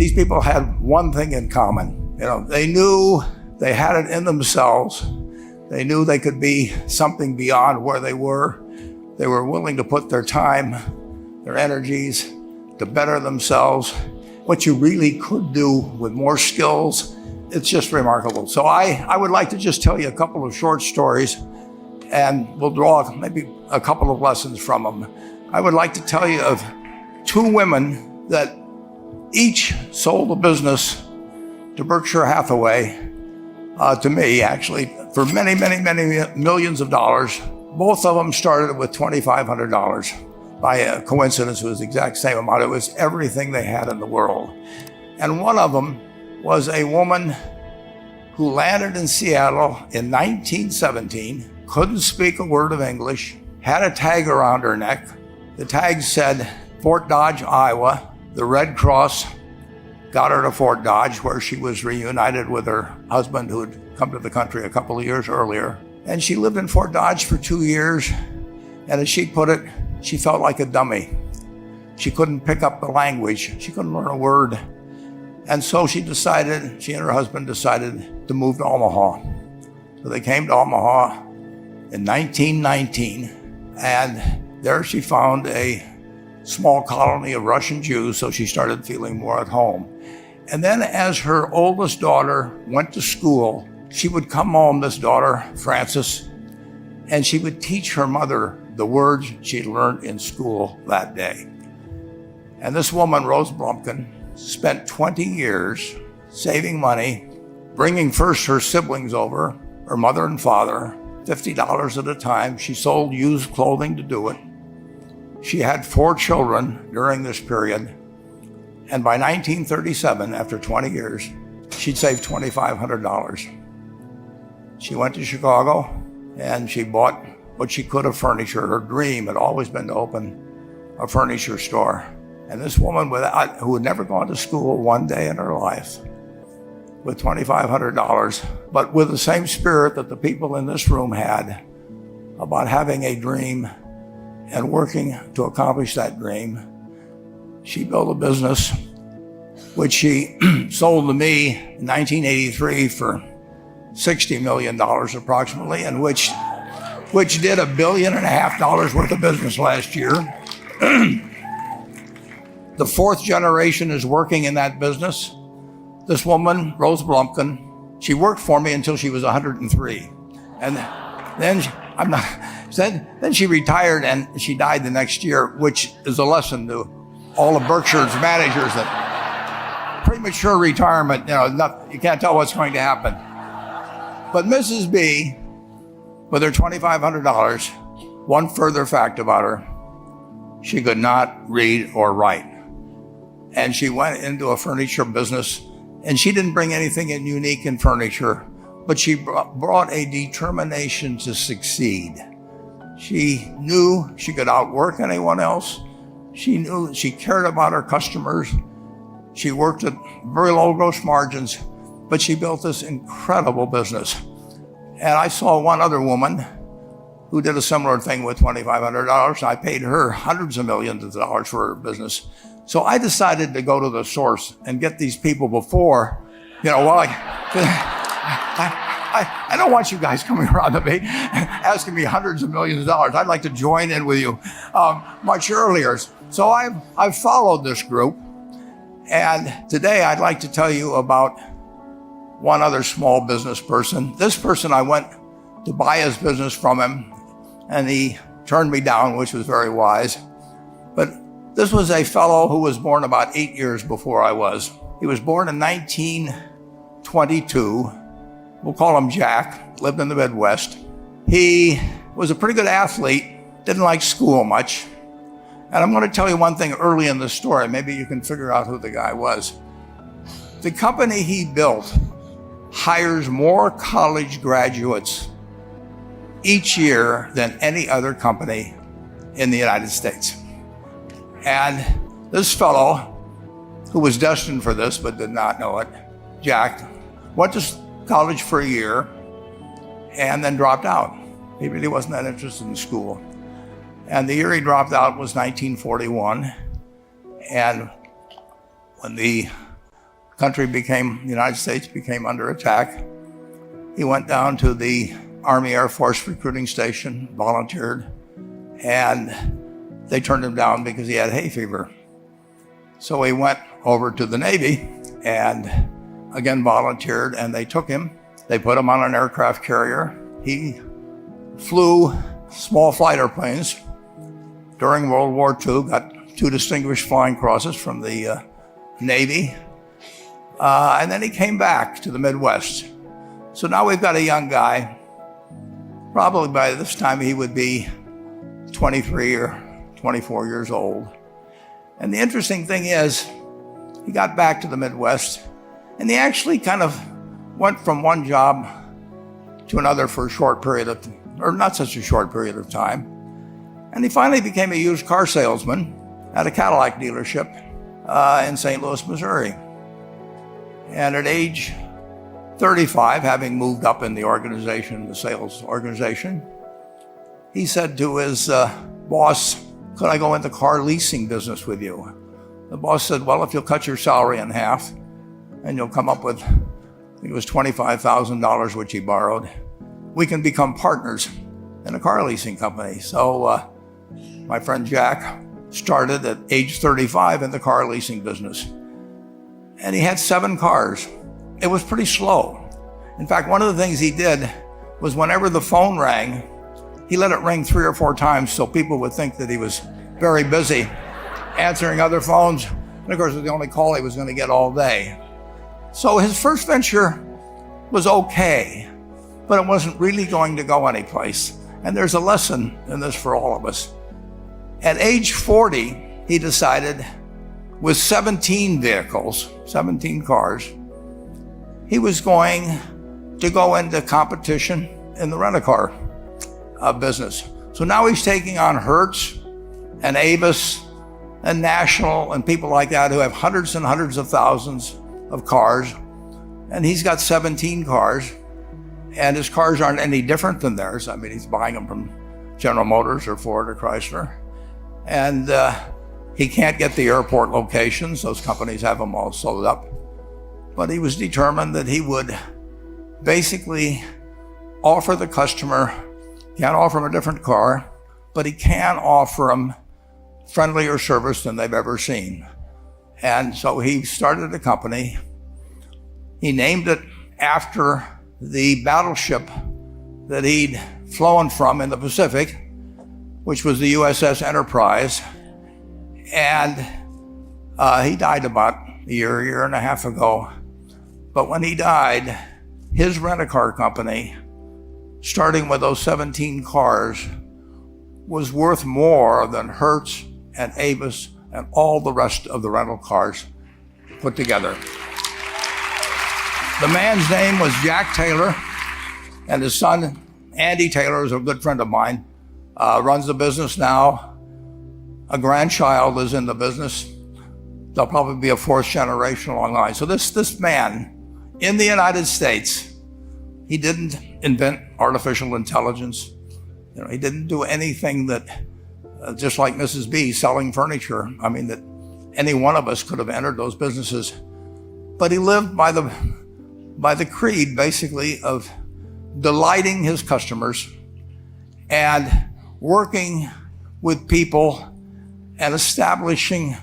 these people had one thing in common. They knew they had it in themselves. They knew they could be something beyond where they were. They were willing to put their time, their energies to better themselves. What you really could do with more skills, it's just remarkable. So I would like to just tell you a couple of short stories, and we'll draw maybe a couple of lessons from them. I would like to tell you of two women that each sold a business to Berkshire Hathaway, to me actually, for many, many, many millions of dollars. Both of them started with $2,500. By a coincidence, it was the exact same amount. It was everything they had in the world. And one of them was a woman who landed in Seattle in 1917, couldn't speak a word of English, had a tag around her neck. The tag said Fort Dodge, Iowa. The Red Cross got her to Fort Dodge, where she was reunited with her husband who had come to the country a couple of years earlier. And she lived in Fort Dodge for 2 years. And as she put it, she felt like a dummy. She couldn't pick up the language. She couldn't learn a word. And so she and her husband decided to move to Omaha. So they came to Omaha in 1919. And there she found a small colony of Russian Jews, so she started feeling more at home. And then as her oldest daughter went to school, she would come home, this daughter, Frances, and she would teach her mother the words she'd learned in school that day. And this woman, Rose Blumpkin, spent 20 years saving money, bringing first her siblings over, her mother and father, $50 at a time. She sold used clothing to do it. She had 4 children during this period. And by 1937, after 20 years, she'd saved $2,500. She went to Chicago and she bought what she could of furniture. Her dream had always been to open a furniture store. And this woman who had never gone to school one day in her life, with $2,500, but with the same spirit that the people in this room had about having a dream and working to accomplish that dream, she built a business which she sold to me in 1983 for $60 million approximately, and which did $1.5 billion worth of business last year. The 4th generation is working in that business. This woman, Rose Blumpkin, she worked for me until she was 103. And then she retired and she died the next year, which is a lesson to all of Berkshire's managers that premature retirement, you can't tell what's going to happen. But Mrs. B, with her $2,500, one further fact about her, she could not read or write. And she went into a furniture business, and she didn't bring anything unique in furniture, but she brought a determination to succeed. She knew she could outwork anyone else. She knew she cared about her customers. She worked at very low gross margins, but she built this incredible business. And I saw one other woman who did a similar thing with $2,500. I paid her hundreds of millions of dollars for her business. So I decided to go to the source and get these people before, I don't want you guys coming around to me asking me hundreds of millions of dollars. I'd like to join in with you much earlier. So I've followed this group. And today I'd like to tell you about one other small business person. This person, I went to buy his business from him, and he turned me down, which was very wise. But this was a fellow who was born about 8 years before I was. He was born in 1922. We'll call him Jack, lived in the Midwest. He was a pretty good athlete, didn't like school much. And I'm going to tell you one thing early in the story. Maybe you can figure out who the guy was. The company he built hires more college graduates each year than any other company in the United States. And this fellow, who was destined for this but did not know it, Jack, went to college for a year and then dropped out. He really wasn't that interested in school. And the year he dropped out was 1941. And when the the United States became under attack, he went down to the Army Air Force recruiting station, volunteered, and they turned him down because he had hay fever. So he went over to the Navy and again volunteered, and they took him. They put him on an aircraft carrier. He flew small flight airplanes during World War II, got 2 distinguished flying crosses from the Navy, and then he came back to the Midwest. So now we've got a young guy. Probably by this time he would be 23 or 24 years old. And the interesting thing is, he got back to the Midwest, and he actually kind of went from one job to another for a short period of, or not such a short period of time. And he finally became a used car salesman at a Cadillac dealership in St. Louis, Missouri. And at age 35, having moved up in the organization, the sales organization, he said to his boss, "Could I go into car leasing business with you?" The boss said, "Well, if you'll cut your salary in half and you'll come up with, I think it was $25,000, which he borrowed, we can become partners in a car leasing company." So my friend Jack started at age 35 in the car leasing business. And he had 7 cars. It was pretty slow. In fact, one of the things he did was whenever the phone rang, he let it ring 3 or 4 times so people would think that he was very busy answering other phones. And of course, it was the only call he was going to get all day. So his first venture was okay, but it wasn't really going to go anyplace. And there's a lesson in this for all of us. At age 40, he decided, with 17 vehicles, 17 cars, he was going to go into competition in the rent-a-car business. So now he's taking on Hertz and Avis and National and people like that who have hundreds and hundreds of thousands of cars. And he's got 17 cars, and his cars aren't any different than theirs. I mean, he's buying them from General Motors or Ford or Chrysler. And he can't get the airport locations. Those companies have them all sold up. But he was determined that he would basically offer the customer, can't offer him a different car, but he can offer him friendlier service than they've ever seen. And so he started a company. He named it after the battleship that he'd flown from in the Pacific, which was the USS Enterprise. And he died about a year and a half ago. But when he died, his rent-a-car company, starting with those 17 cars, was worth more than Hertz and Avis and all the rest of the rental cars put together. The man's name was Jack Taylor, and his son, Andy Taylor, is a good friend of mine, runs the business now. A grandchild is in the business. There'll probably be a 4th generation along the line. So this man in the United States, he didn't invent artificial intelligence. He didn't do anything that, just like Mrs. B selling furniture, I mean, that any one of us could have entered those businesses. But he lived by the creed, basically, of delighting his customers and working with people and establishing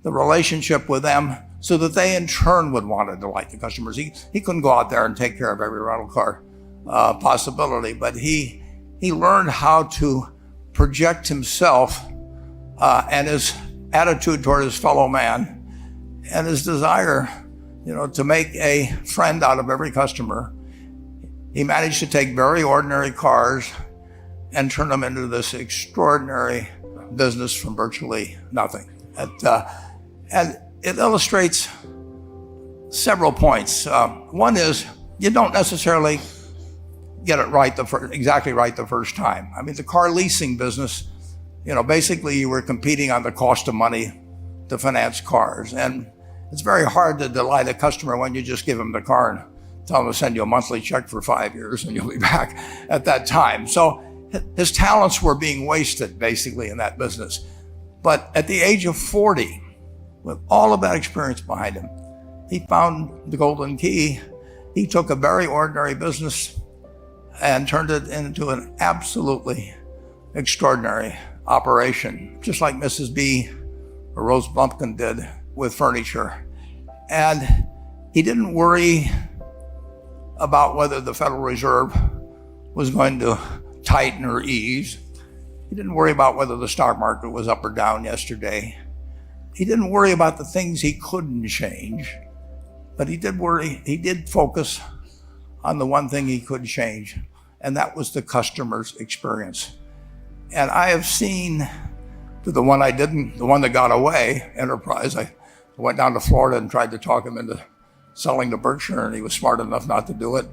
the relationship with them so that they in turn would want to delight the customers. He couldn't go out there and take care of every rental car possibility, but he learned how to project himself and his attitude toward his fellow man and his desire, to make a friend out of every customer. He managed to take very ordinary cars and turn them into this extraordinary business from virtually nothing. And it illustrates several points. One is, you don't necessarily get it right exactly right the first time. I mean, the car leasing business, basically you were competing on the cost of money to finance cars. And it's very hard to delight a customer when you just give them the car and tell them to send you a monthly check for 5 years and you'll be back at that time. So his talents were being wasted basically in that business. But at the age of 40, with all of that experience behind him, he found the golden key. He took a very ordinary business and turned it into an absolutely extraordinary operation, just like Mrs. B or Rose Bumpkin did with furniture. And he didn't worry about whether the Federal Reserve was going to tighten or ease. He didn't worry about whether the stock market was up or down yesterday. He didn't worry about the things he couldn't change, but he did focus on the one thing he could change, and that was the customer's experience. And I have seen the one that got away, Enterprise. I went down to Florida and tried to talk him into selling to Berkshire, and he was smart enough not to do it.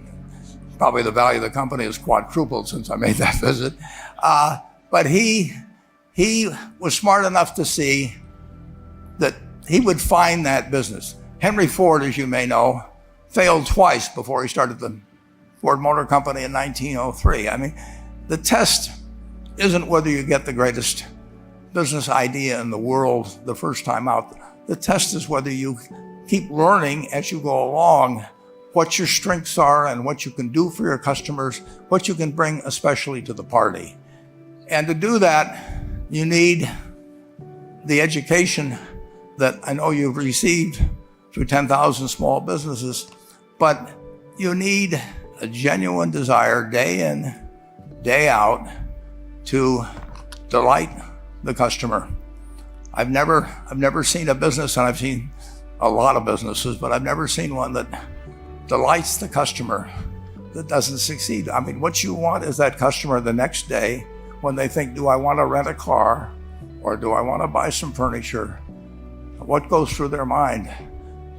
Probably the value of the company has quadrupled since I made that visit. But he was smart enough to see that he would find that business. Henry Ford, as you may know, failed twice before he started the Ford Motor Company in 1903. I mean, the test isn't whether you get the greatest business idea in the world the first time out. The test is whether you keep learning as you go along what your strengths are and what you can do for your customers, what you can bring especially to the party. And to do that, you need the education that I know you've received through 10,000 small businesses, but you need a genuine desire day in, day out to delight the customer. I've never seen a business, and I've seen a lot of businesses, but I've never seen one that delights the customer that doesn't succeed. I mean, what you want is that customer the next day when they think, do I want to rent a car or do I want to buy some furniture? What goes through their mind?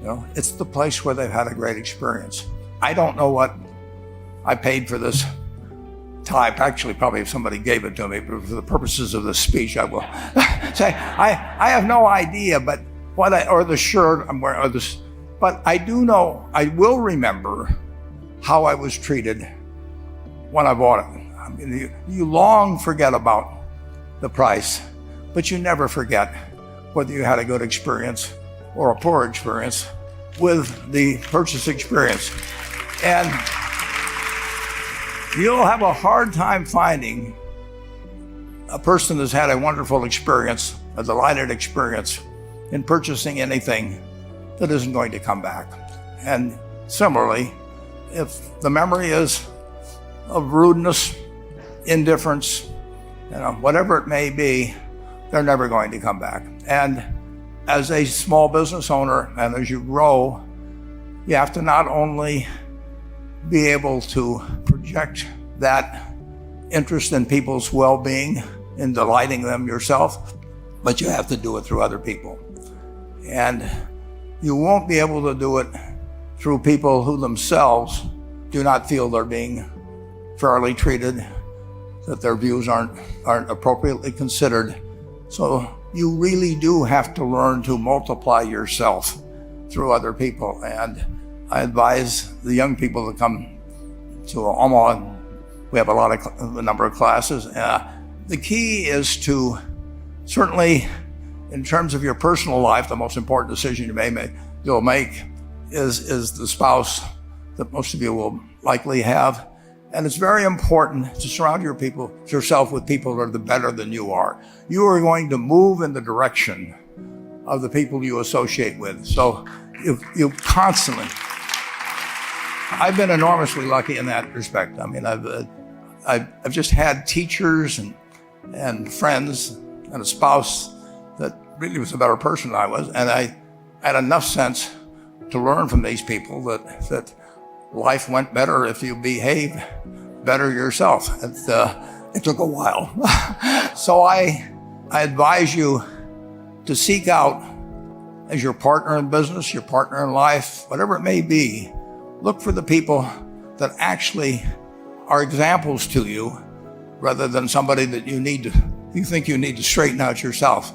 You know, it's the place where they've had a great experience. I don't know what I paid for this tie. Actually, probably if somebody gave it to me, but for the purposes of this speech, I will say I have no idea. But or the shirt I'm wearing, or this. But I do know, I will remember how I was treated when I bought it. I mean, you long forget about the price, but you never forget whether you had a good experience or a poor experience with the purchase experience. And you'll have a hard time finding a person that's had a wonderful experience, a delighted experience in purchasing anything that isn't going to come back. And similarly, if the memory is of rudeness, indifference, whatever it may be, they're never going to come back. And as a small business owner, and as you grow, you have to not only be able to project that interest in people's well-being, in delighting them yourself, but you have to do it through other people. And you won't be able to do it through people who themselves do not feel they're being fairly treated, that their views aren't appropriately considered. So you really do have to learn to multiply yourself through other people. And I advise the young people that come to Omaha. We have a number of classes. The key is to, certainly in terms of your personal life, the most important decision you'll make is the spouse that most of you will likely have. And it's very important to surround yourself with people that are better than you are. You are going to move in the direction of the people you associate with. So you constantly, I've been enormously lucky in that respect. I mean, I've just had teachers and friends and a spouse that really was a better person than I was. And I had enough sense to learn from these people that life went better if you behave better yourself. It took a while. So I advise you to seek out, as your partner in business, your partner in life, whatever it may be, look for the people that actually are examples to you rather than somebody that you think you need to straighten out yourself.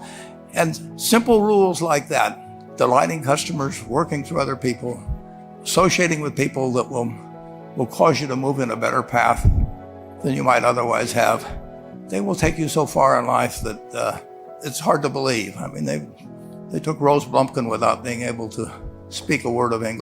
And simple rules like that, delighting customers, working through other people, associating with people that will cause you to move in a better path than you might otherwise have, they will take you so far in life that it's hard to believe. I mean, they took Rose Blumpkin without being able to speak a word of English.